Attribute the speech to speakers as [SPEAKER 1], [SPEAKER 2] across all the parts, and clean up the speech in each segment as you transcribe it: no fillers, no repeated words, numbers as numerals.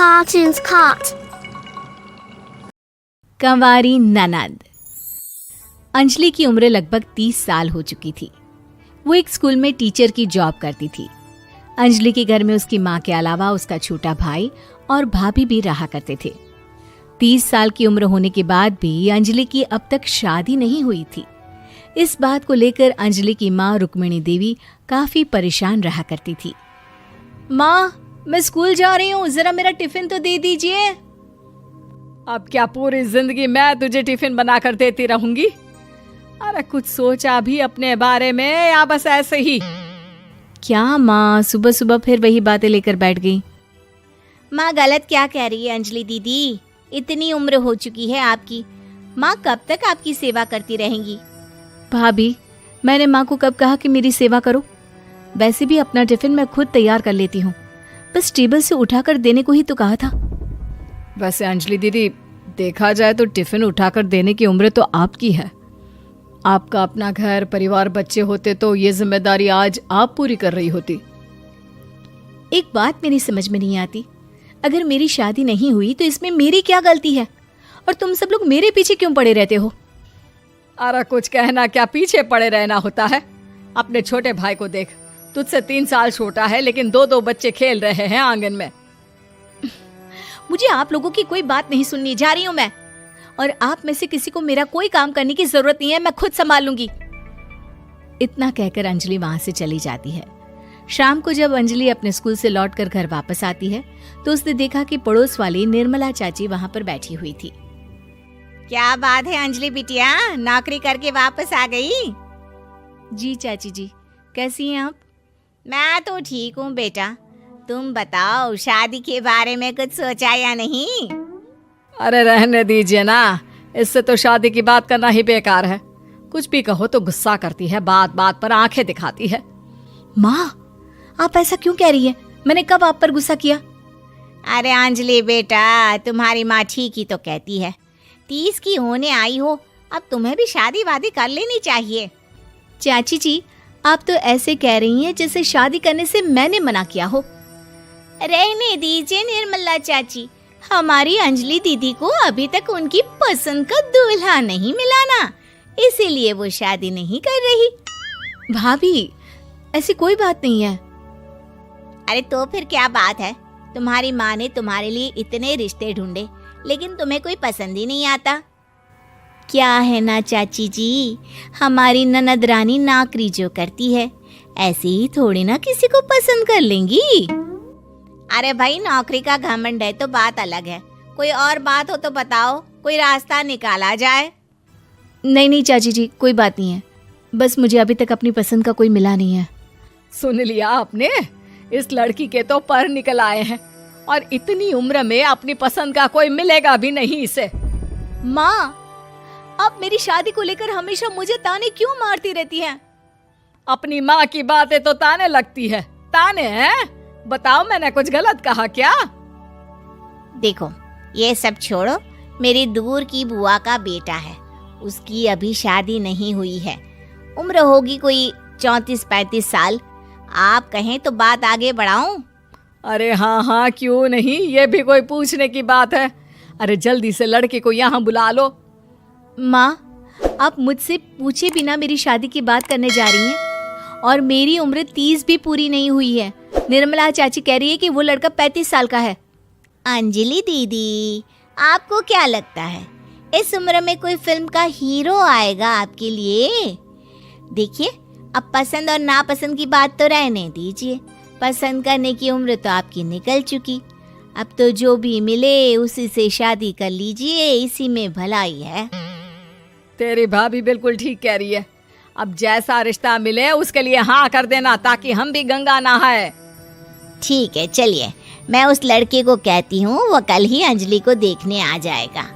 [SPEAKER 1] cartoons cut.
[SPEAKER 2] Kanwari ननद। अंजलि की उम्र लगभग 30 साल हो चुकी थी। वो एक स्कूल में टीचर की जॉब करती थी। अंजलि के घर में उसकी माँ के अलावा उसका छोटा भाई और भाभी भी रहा करते थे। 30 साल की उम्र होने के बाद भी अंजलि की अब तक शादी नहीं हुई थी। इस बात को लेकर अंजलि की माँ रुक्मिणी देवी काफी परेशान रहा करती थी। माँ, मैं स्कूल जा रही हूँ, जरा मेरा टिफिन तो दे दीजिए।
[SPEAKER 3] अब क्या पूरी जिंदगी मैं तुझे टिफिन बनाकर देती रहूंगी? अरे कुछ सोचा भी अपने बारे में या बस ऐसे ही?
[SPEAKER 2] क्या माँ, सुबह सुबह फिर वही बातें लेकर बैठ गई।
[SPEAKER 4] माँ गलत क्या कह रही है अंजलि दीदी? इतनी उम्र हो चुकी है आपकी, माँ कब तक आपकी सेवा करती रहेंगी?
[SPEAKER 2] भाभी, मैंने माँ को कब कहा कि मेरी सेवा करो? वैसे भी अपना टिफिन मैं खुद तैयार कर लेती हूँ, बस टेबल से उठाकर देने को ही तो कहा था।
[SPEAKER 3] वैसे अंजलि दीदी, देखा जाए तो टिफिन उठाकर देने की उम्र तो आपकी है। आपका अपना घर परिवार बच्चे होते तो ये जिम्मेदारी आज आप पूरी कर रही होती।
[SPEAKER 2] एक बात मेरी समझ में नहीं आती, अगर मेरी शादी नहीं हुई तो इसमें मेरी क्या गलती है और तुम सब लोग मेरे पीछे क्यों पड़े रहते हो?
[SPEAKER 3] अरे कुछ कहना क्या पीछे पड़े रहना होता है? अपने छोटे भाई को देख, तुझसे 3 साल छोटा है लेकिन 2 बच्चे खेल रहे हैं आंगन में।
[SPEAKER 2] मुझे आप लोगों की कोई बात नहीं सुननी, जा रही हूँ मैं। और आप में से किसी को मेरा कोई काम करने की जरूरत नहीं है, मैं खुद संभाल लूंगी। इतना कहकर अंजलि वहां से चली जाती है। शाम को जब अंजलि अपने स्कूल से लौटकर घर वापस आती है तो उसने देखा कि पड़ोस वाली निर्मला चाची वहां पर बैठी हुई थी।
[SPEAKER 4] क्या बात है अंजलि बिटिया, नौकरी करके वापस आ गई?
[SPEAKER 2] जी चाची जी, कैसी हैं आप?
[SPEAKER 4] मैं तो ठीक हूँ बेटा, तुम बताओ शादी के बारे में कुछ सोचा या नहीं?
[SPEAKER 3] अरे रहने दीजिए ना, इससे तो शादी की बात करना ही बेकार है। कुछ भी कहो तो गुस्सा करती है, बात बात पर आंखें दिखाती है।
[SPEAKER 2] माँ, आप ऐसा क्यों कह रही हैं? मैंने कब आप पर गुस्सा किया?
[SPEAKER 4] अरे अंजलि बेटा, तुम्हारी माँ ठीक ही तो कहती है। 30 की होने आई हो, अब तुम्हें भी शादी वादी कर लेनी चाहिए।
[SPEAKER 2] चाची जी, आप तो ऐसे कह रही हैं जैसे शादी करने से मैंने मना किया हो।
[SPEAKER 4] रहने दीजिए निर्मला चाची, हमारी अंजलि दीदी को अभी तक उनकी पसंद का दूल्हा नहीं मिला ना, इसीलिए वो शादी नहीं कर रही।
[SPEAKER 2] भाभी, ऐसी कोई बात नहीं है।
[SPEAKER 4] अरे तो फिर क्या बात है? तुम्हारी माँ ने तुम्हारे लिए इतने रिश्ते ढूंढे लेकिन तुम्हें कोई पसंद ही नहीं आता।
[SPEAKER 2] क्या है ना चाची जी, हमारी ननद रानी नौकरी जो करती है, ऐसे ही थोड़ी ना किसी को पसंद कर लेंगी।
[SPEAKER 4] अरे भाई, नौकरी का घमंड है तो बात अलग है, कोई और बात हो तो बताओ, कोई रास्ता निकाला जाए।
[SPEAKER 2] नहीं चाची जी, कोई बात नहीं है, बस मुझे अभी तक अपनी पसंद का कोई मिला नहीं है।
[SPEAKER 3] सुन लिया आपने? इस लड़की के तो पर निकल आए हैं और इतनी उम्र में अपनी पसंद का कोई मिलेगा भी नहीं इसे।
[SPEAKER 2] माँ, आप मेरी शादी को लेकर हमेशा मुझे ताने क्यों मारती रहती हैं?
[SPEAKER 3] अपनी माँ की बातें तो ताने लगती है। ताने हैं? बताओ, मैंने कुछ गलत कहा क्या?
[SPEAKER 4] देखो, ये सब छोड़ो, मेरी दूर की बुआ का बेटा है, उसकी अभी शादी नहीं हुई है, उम्र होगी कोई 34-35 साल। आप कहें तो बात आगे बढ़ाऊं?
[SPEAKER 3] अरे हाँ, क्यों नहीं, ये भी कोई पूछने की बात है। अरे जल्दी से लड़के को यहाँ बुला लो।
[SPEAKER 2] माँ, आप मुझसे पूछे बिना मेरी शादी की बात करने जा रही हैं और मेरी उम्र 30 भी पूरी नहीं हुई है। निर्मला चाची कह रही है कि वो लड़का 35 साल का है।
[SPEAKER 4] अंजलि दीदी, आपको क्या लगता है इस उम्र में कोई फिल्म का हीरो आएगा आपके लिए? देखिए, अब पसंद और नापसंद की बात तो रहने दीजिए, पसंद करने की उम्र तो आपकी निकल चुकी। अब तो जो भी मिले उसी से शादी कर लीजिए, इसी में भलाई है।
[SPEAKER 3] तेरी भाभी बिल्कुल ठीक कह रही है। अब जैसा रिश्ता मिले उसके लिए हाँ कर देना, ताकि हम भी गंगा नहाए।
[SPEAKER 4] ठीक है, चलिए मैं उस लड़के को कहती हूँ, वो कल ही अंजलि को देखने आ जाएगा।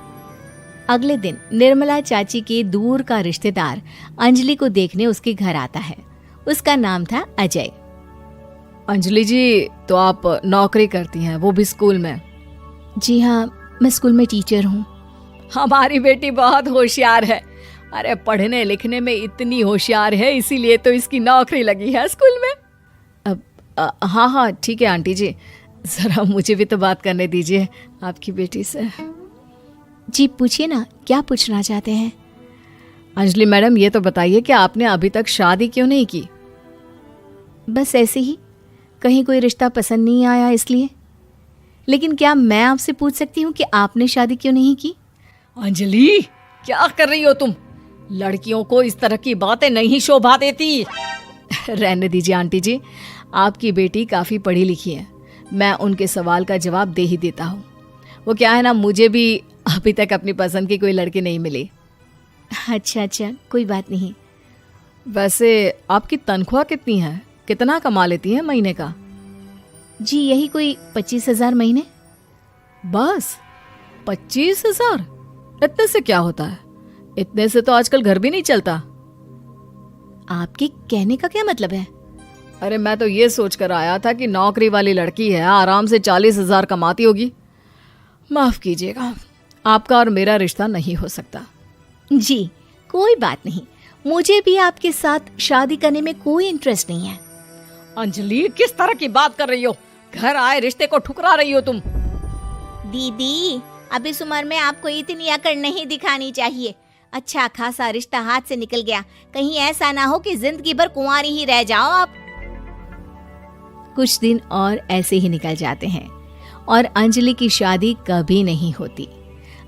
[SPEAKER 2] अगले दिन निर्मला चाची के दूर का रिश्तेदार अंजलि को देखने उसके घर आता है। उसका नाम था अजय।
[SPEAKER 3] अंजलि जी, तो आप नौकरी करती हैं, वो भी स्कूल में?
[SPEAKER 2] जी हाँ, मैं स्कूल में टीचर हूँ।
[SPEAKER 3] हमारी बेटी बहुत होशियार है। अरे पढ़ने लिखने में इतनी होशियार है, इसीलिए तो इसकी नौकरी लगी है स्कूल में।
[SPEAKER 2] हाँ ठीक है आंटी जी,
[SPEAKER 3] जरा मुझे भी तो बात करने दीजिए आपकी बेटी से।
[SPEAKER 2] जी पूछिए ना, क्या पूछना चाहते हैं?
[SPEAKER 3] अंजलि मैडम, ये तो बताइए कि आपने अभी तक शादी क्यों नहीं की?
[SPEAKER 2] बस ऐसे ही, कहीं कोई रिश्ता पसंद नहीं आया इसलिए। लेकिन क्या मैं आपसे पूछ सकती हूँ कि आपने शादी क्यों नहीं की?
[SPEAKER 3] अंजलि, क्या कर रही हो तुम? लड़कियों को इस तरह की बातें नहीं शोभा देती। रहने दीजिए आंटी जी, आपकी बेटी काफ़ी पढ़ी लिखी है, मैं उनके सवाल का जवाब दे ही देता हूँ। वो क्या है ना, मुझे भी अभी तक अपनी पसंद की कोई लड़की नहीं मिली।
[SPEAKER 2] अच्छा, कोई बात नहीं।
[SPEAKER 3] वैसे आपकी तनख्वाह कितनी है? कितना कमा लेती हैं महीने का?
[SPEAKER 2] जी यही कोई 25,000 महीने।
[SPEAKER 3] बस 25,000? इतने से क्या होता है? इतने से तो आजकल घर भी नहीं चलता।
[SPEAKER 2] आपके कहने का क्या मतलब है?
[SPEAKER 3] अरे मैं तो ये सोच कर आया था कि नौकरी वाली लड़की है, आराम से 40,000 कमाती होगी। माफ कीजिएगा, आपका और मेरा रिश्ता नहीं हो सकता।
[SPEAKER 2] जी कोई बात नहीं, मुझे भी आपके साथ शादी करने में कोई इंटरेस्ट नहीं है।
[SPEAKER 3] अंजलि, किस तरह की बात कर रही हो? घर आए रिश्ते को ठुकरा रही हो तुम।
[SPEAKER 4] दीदी, अब इस उम्र में आपको इतनी अकड़ नहीं दिखानी चाहिए। अच्छा खासा रिश्ता हाथ से निकल गया, कहीं ऐसा ना हो कि जिंदगी भर कुंवारी ही रह जाओ आप।
[SPEAKER 2] कुछ दिन और ऐसे ही निकल जाते हैं और अंजलि की शादी कभी नहीं होती।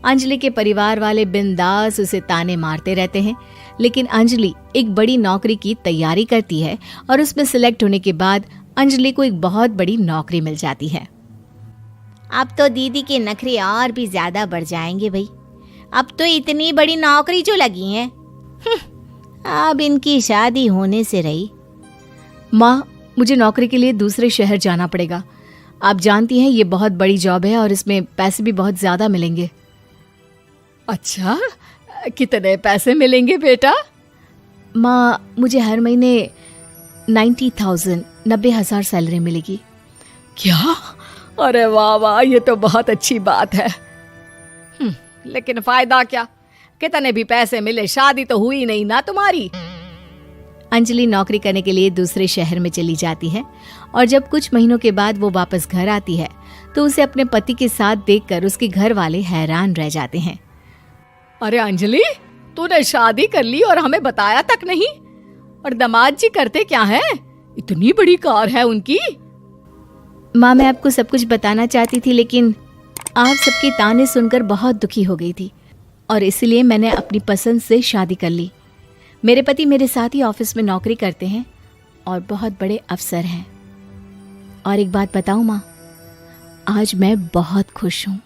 [SPEAKER 2] अंजलि के परिवार वाले बिंदास उसे ताने मारते रहते हैं, लेकिन अंजलि एक बड़ी नौकरी की तैयारी करती है और उसमें सिलेक्ट होने के बाद अंजलि को एक बहुत बड़ी नौकरी मिल जाती है।
[SPEAKER 4] अब तो दीदी के नखरे और भी ज्यादा बढ़ जाएंगे भाई। अब तो इतनी बड़ी नौकरी जो लगी है, अब इनकी शादी होने से रही।
[SPEAKER 2] माँ, मुझे नौकरी के लिए दूसरे शहर जाना पड़ेगा। आप जानती हैं ये बहुत बड़ी जॉब है और इसमें पैसे भी बहुत ज्यादा मिलेंगे।
[SPEAKER 3] अच्छा, कितने पैसे मिलेंगे बेटा?
[SPEAKER 2] माँ, मुझे हर महीने 90,000 सैलरी मिलेगी।
[SPEAKER 3] क्या? अरे वाह वाह, ये तो बहुत अच्छी बात है। लेकिन फायदा क्या? कितने भी पैसे मिले, शादी तो हुई नहीं ना तुम्हारी।
[SPEAKER 2] अंजलि नौकरी करने के लिए दूसरे शहर में चली जाती है और जब कुछ महीनों के बाद वो वापस घर आती है तो उसे अपने पति के साथ देखकर उसके घर वाले हैरान रह जाते हैं।
[SPEAKER 3] अरे अंजलि, तूने शादी कर ली और हमें बताया तक नहीं। और दामाद जी करते क्या हैं? इतनी बड़ी कार है उनकी।
[SPEAKER 2] माँ, मैं आपको सब कुछ बताना चाहती थी, लेकिन आप सबके ताने सुनकर बहुत दुखी हो गई थी और इसलिए मैंने अपनी पसंद से शादी कर ली। मेरे पति मेरे साथ ही ऑफिस में नौकरी करते हैं और बहुत बड़े अफसर हैं। और एक बात बताऊं माँ, आज मैं बहुत खुश हूँ।